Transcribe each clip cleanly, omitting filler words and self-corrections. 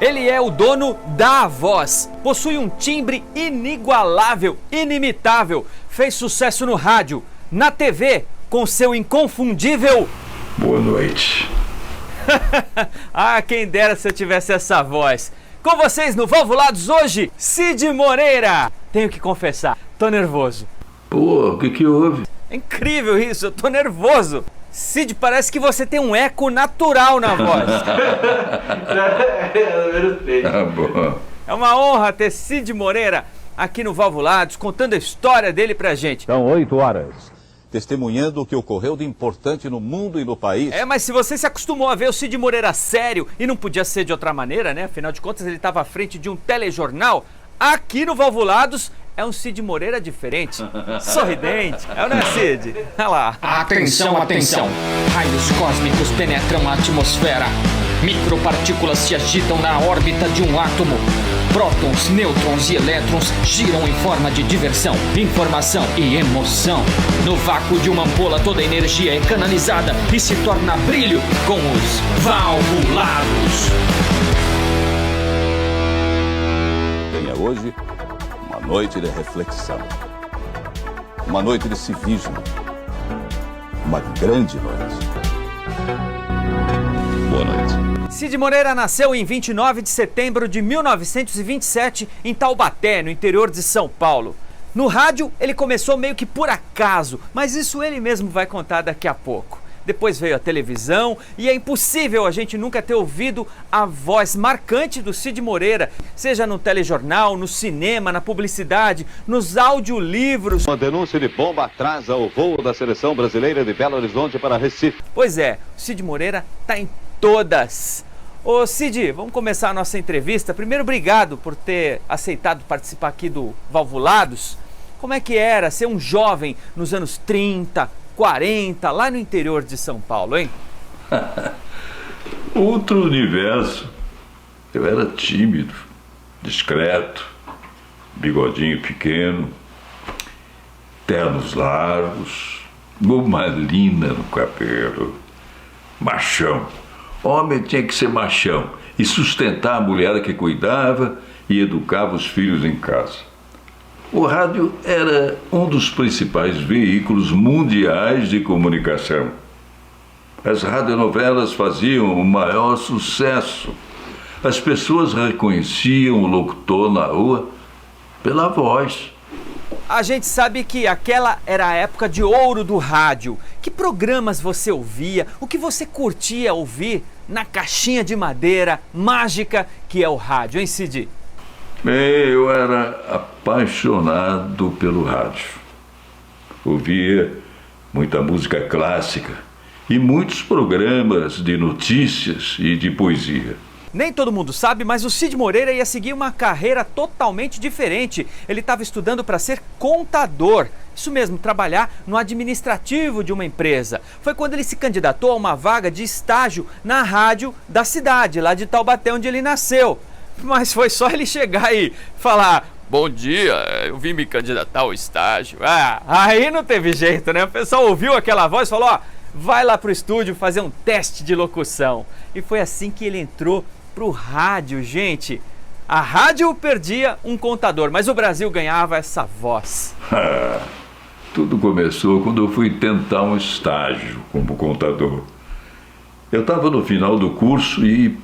Ele é o dono da voz, possui um timbre inigualável, inimitável, fez sucesso no rádio, na TV, com seu inconfundível... Boa noite. Ah, quem dera se eu tivesse essa voz. Com vocês no Valvulados hoje, Cid Moreira. Tenho que confessar, tô nervoso. Pô, o que houve? É incrível isso, eu tô nervoso. Cid, parece que você tem um eco natural na voz. Tá bom. É uma honra ter Cid Moreira aqui no Valvulados, contando a história dele pra gente. São 8 horas. Testemunhando o que ocorreu de importante no mundo e no país. É, mas se você se acostumou a ver o Cid Moreira sério, e não podia ser de outra maneira, né? Afinal de contas, ele estava à frente de um telejornal. Aqui no Valvulados é um Cid Moreira diferente, sorridente. É ou não é, Cid? Olha lá. Atenção, atenção! Raios cósmicos penetram a atmosfera. Micropartículas se agitam na órbita de um átomo. Prótons, nêutrons e elétrons giram em forma de diversão, informação e emoção. No vácuo de uma ampola, toda a energia é canalizada e se torna brilho com os Valvulados. Tenha hoje uma noite de reflexão, uma noite de civismo, uma grande noite. Boa noite. Cid Moreira nasceu em 29 de setembro de 1927 em Taubaté, no interior de São Paulo. No rádio, ele começou meio que por acaso, mas isso ele mesmo vai contar daqui a pouco. Depois veio a televisão e é impossível a gente nunca ter ouvido a voz marcante do Cid Moreira, seja no telejornal, no cinema, na publicidade, nos audiolivros. Uma denúncia de bomba atrasa o voo da seleção brasileira de Belo Horizonte para Recife. Pois é, o Cid Moreira tá em todas. Ô Cid, vamos começar a nossa entrevista. Primeiro, obrigado por ter aceitado participar aqui do Valvulados. Como é que era ser um jovem nos anos 30, 40, lá no interior de São Paulo, hein? Outro universo. Eu era tímido, discreto, bigodinho pequeno, ternos largos, gomalina no cabelo, machão. Homem tinha que ser machão e sustentar a mulher que cuidava e educava os filhos em casa. O rádio era um dos principais veículos mundiais de comunicação. As radionovelas faziam o maior sucesso. As pessoas reconheciam o locutor na rua pela voz. A gente sabe que aquela era a época de ouro do rádio. Que programas você ouvia? O que você curtia ouvir na caixinha de madeira mágica que é o rádio, hein, Cid? Eu era apaixonado pelo rádio. Ouvia muita música clássica e muitos programas de notícias e de poesia. Nem todo mundo sabe, mas o Cid Moreira ia seguir uma carreira totalmente diferente. Ele estava estudando para ser contador. Isso mesmo, trabalhar no administrativo de uma empresa. Foi quando ele se candidatou a uma vaga de estágio na rádio da cidade, lá de Taubaté, onde ele nasceu. Mas foi só ele chegar e falar: bom dia, eu vim me candidatar ao estágio. Aí não teve jeito, né? O pessoal ouviu aquela voz e falou: ó, vai lá pro estúdio fazer um teste de locução. E foi assim que ele entrou pro rádio, gente. A rádio perdia um contador, mas o Brasil ganhava essa voz. Tudo começou quando eu fui tentar um estágio como contador. Eu estava no final do curso e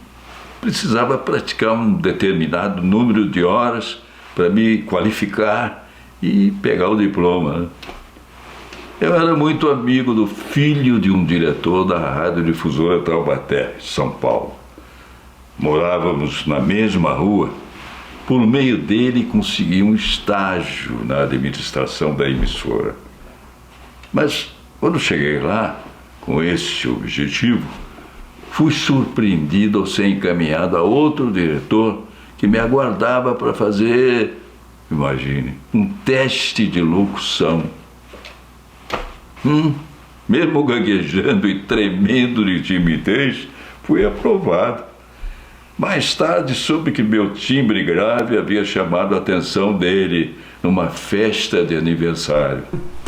precisava praticar um determinado número de horas para me qualificar e pegar o diploma, né? Eu era muito amigo do filho de um diretor da Radiodifusora Taubaté, São Paulo. Morávamos na mesma rua. Por meio dele, consegui um estágio na administração da emissora. Mas, quando cheguei lá, com esse objetivo, fui surpreendido ao ser encaminhado a outro diretor que me aguardava para fazer, imagine, um teste de locução. Mesmo gaguejando e tremendo de timidez, fui aprovado. Mais tarde soube que meu timbre grave havia chamado a atenção dele numa festa de aniversário.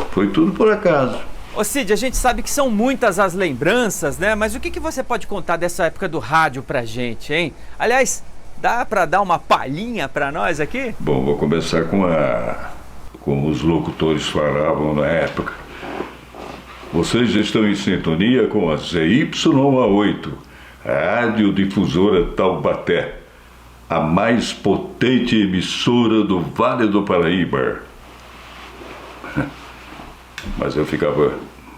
Foi tudo por acaso. Ô Cid, a gente sabe que são muitas as lembranças, né? Mas o que você pode contar dessa época do rádio pra gente, hein? Aliás, Dá para dar uma palhinha para nós aqui? Bom, vou começar com os locutores falavam na época. Vocês estão em sintonia com a ZYA8, a radiodifusora Taubaté, a mais potente emissora do Vale do Paraíba. Mas eu ficava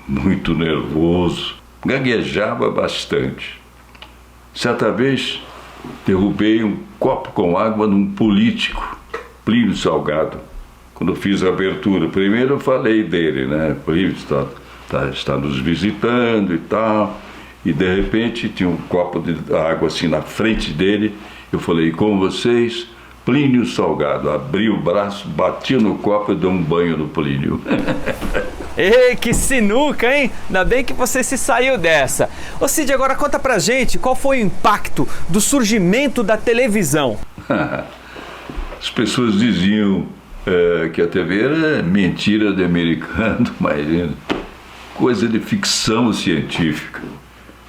muito nervoso, gaguejava bastante. Certa vez, derrubei um copo com água num político, Plínio Salgado, quando fiz a abertura. Primeiro eu falei dele, né? Plínio está nos visitando e tal. E de repente tinha um copo de água assim na frente dele. Eu falei, com vocês, Plínio Salgado. Abri o braço, bati no copo e dei um banho no Plínio. Ei, que sinuca, hein? Ainda bem que você se saiu dessa. Ô Cid, agora conta pra gente qual foi o impacto do surgimento da televisão. As pessoas diziam que a TV era mentira de americano, imagina. Coisa de ficção científica.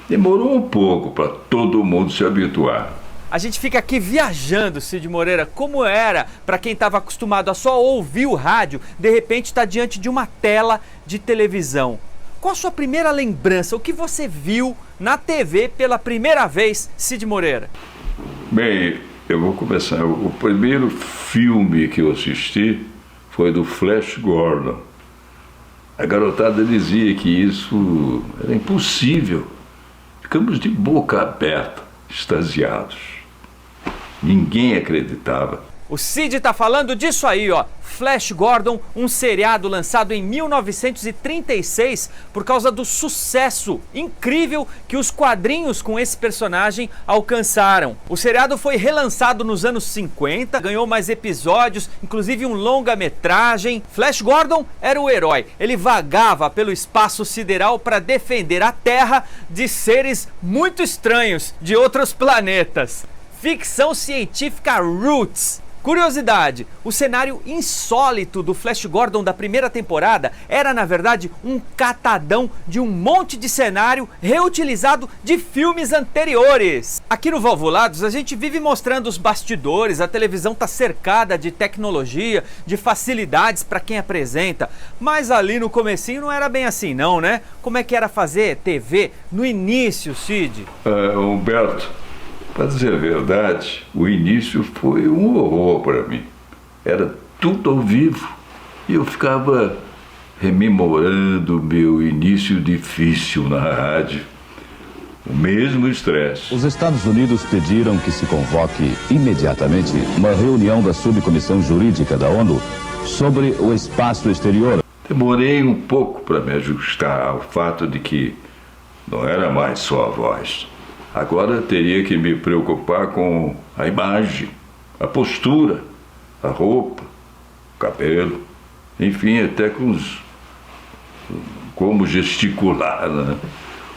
Demorou um pouco para todo mundo se habituar. A gente fica aqui viajando, Cid Moreira, como era para quem estava acostumado a só ouvir o rádio, de repente está diante de uma tela de televisão. Qual a sua primeira lembrança? O que você viu na TV pela primeira vez, Cid Moreira? Bem, eu vou começar. O primeiro filme que eu assisti foi do Flash Gordon. A garotada dizia que isso era impossível. Ficamos de boca aberta, extasiados. Ninguém acreditava. O Cid tá falando disso aí, ó. Flash Gordon, um seriado lançado em 1936 por causa do sucesso incrível que os quadrinhos com esse personagem alcançaram. O seriado foi relançado nos anos 50, ganhou mais episódios, inclusive um longa-metragem. Flash Gordon era o herói. Ele vagava pelo espaço sideral para defender a Terra de seres muito estranhos de outros planetas. Ficção científica roots. Curiosidade, o cenário insólito do Flash Gordon da primeira temporada era, na verdade, um catadão de um monte de cenário reutilizado de filmes anteriores. Aqui no Valvulados a gente vive mostrando os bastidores, a televisão está cercada de tecnologia, de facilidades para quem apresenta, mas ali no comecinho não era bem assim não, né? Como é que era fazer TV no início, Cid? Humberto, para dizer a verdade, o início foi um horror para mim. Era tudo ao vivo e eu ficava rememorando meu início difícil na rádio. O mesmo estresse. Os Estados Unidos pediram que se convoque imediatamente uma reunião da Subcomissão Jurídica da ONU sobre o espaço exterior. Demorei um pouco para me ajustar ao fato de que não era mais só a voz. Agora teria que me preocupar com a imagem, a postura, a roupa, o cabelo, enfim, até com como gesticular, né?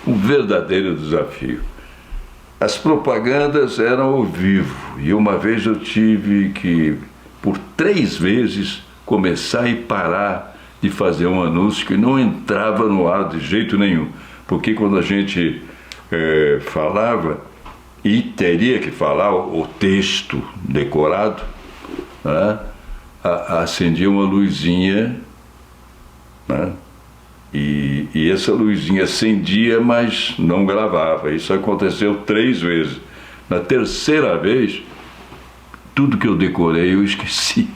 Um verdadeiro desafio. As propagandas eram ao vivo e uma vez eu tive que, por 3 vezes, começar e parar de fazer um anúncio que não entrava no ar de jeito nenhum, porque quando a gente falava e teria que falar o texto decorado, né? Acendia uma luzinha, né? E essa luzinha acendia, mas não gravava. Isso aconteceu 3 vezes. Na terceira vez, tudo que eu decorei eu esqueci.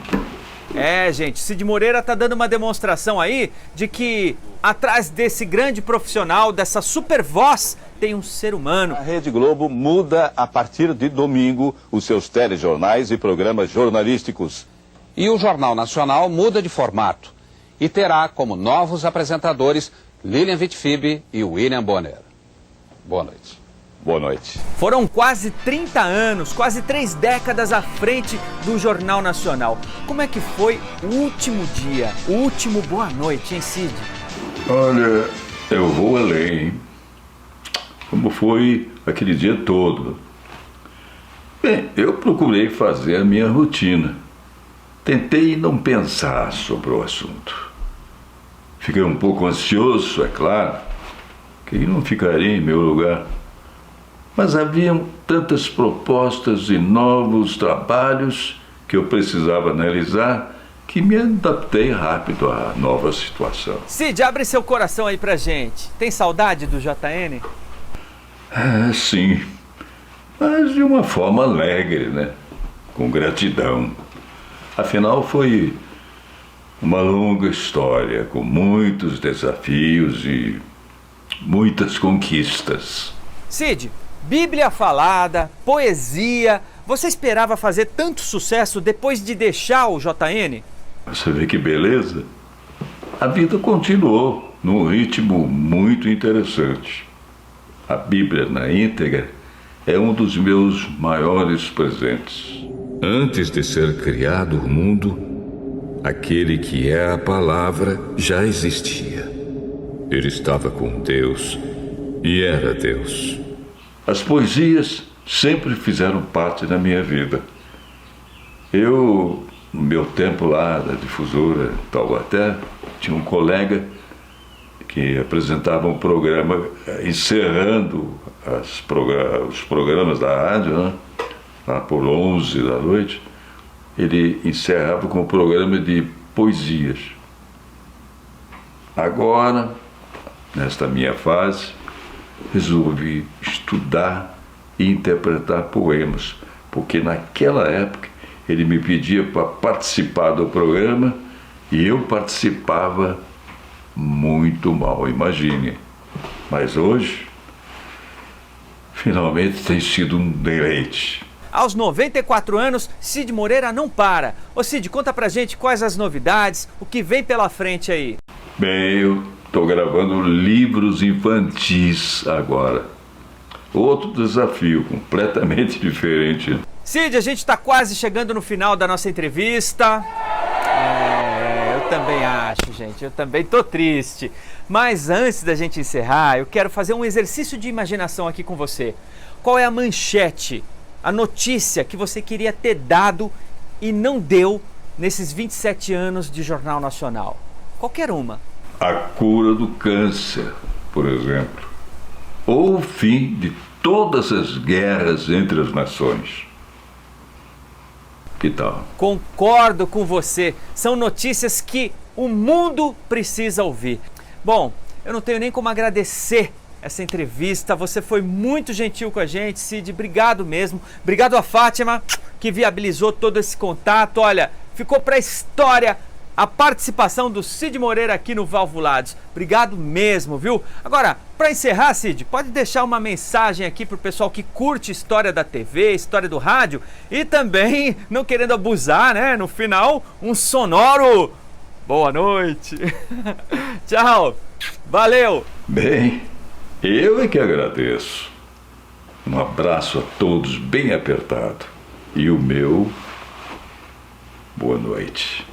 Gente, Cid Moreira tá dando uma demonstração aí de que atrás desse grande profissional, dessa super voz, tem um ser humano. A Rede Globo muda a partir de domingo os seus telejornais e programas jornalísticos. E o Jornal Nacional muda de formato e terá como novos apresentadores Lilian Vitfib e William Bonner. Boa noite. Boa noite. Foram quase 30 anos, quase 3 décadas à frente do Jornal Nacional. Como é que foi o último dia, o último boa noite, hein, Cid? Olha, eu vou além, hein? Como foi aquele dia todo? Bem, eu procurei fazer a minha rotina. Tentei não pensar sobre o assunto. Fiquei um pouco ansioso, é claro. Quem não ficaria em meu lugar? Mas haviam tantas propostas e novos trabalhos que eu precisava analisar que me adaptei rápido à nova situação. Cid, abre seu coração aí pra gente. Tem saudade do JN? Sim, mas de uma forma alegre, né? Com gratidão. Afinal, foi uma longa história, com muitos desafios e muitas conquistas. Cid, Bíblia falada, poesia. Você esperava fazer tanto sucesso depois de deixar o JN? Você vê que beleza? A vida continuou num ritmo muito interessante. A Bíblia na íntegra é um dos meus maiores presentes. Antes de ser criado o mundo, aquele que é a palavra já existia. Ele estava com Deus e era Deus. As poesias sempre fizeram parte da minha vida. Eu, no meu tempo lá da difusora Taubaté, tinha um colega que apresentava um programa encerrando os programas da rádio, né? Lá por 11 da noite. Ele encerrava com um programa de poesias. Agora, nesta minha fase, resolvi estudar e interpretar poemas, porque naquela época ele me pedia para participar do programa e eu participava muito mal, imagine. Mas hoje, finalmente tem sido um deleite. Aos 94 anos, Cid Moreira não para. Ô Cid, conta pra gente quais as novidades, o que vem pela frente aí. Bem, eu estou gravando livros infantis agora. Outro desafio completamente diferente. Cid, a gente está quase chegando no final da nossa entrevista. Eu também acho, gente. Eu também tô triste. Mas antes da gente encerrar, eu quero fazer um exercício de imaginação aqui com você. Qual é a manchete, a notícia que você queria ter dado e não deu nesses 27 anos de Jornal Nacional? Qualquer uma. A cura do câncer, por exemplo. Ou o fim de todas as guerras entre as nações. Que tal? Concordo com você. São notícias que o mundo precisa ouvir. Bom, eu não tenho nem como agradecer essa entrevista. Você foi muito gentil com a gente, Cid. Obrigado mesmo. Obrigado a Fátima, que viabilizou todo esse contato. Olha, ficou para a história a participação do Cid Moreira aqui no Valvulados. Obrigado mesmo, viu? Agora, para encerrar, Cid, pode deixar uma mensagem aqui pro pessoal que curte história da TV, história do rádio e também, não querendo abusar, né? No final, um sonoro boa noite. Tchau. Valeu. Bem, eu é que agradeço. Um abraço a todos bem apertado. E o meu, boa noite.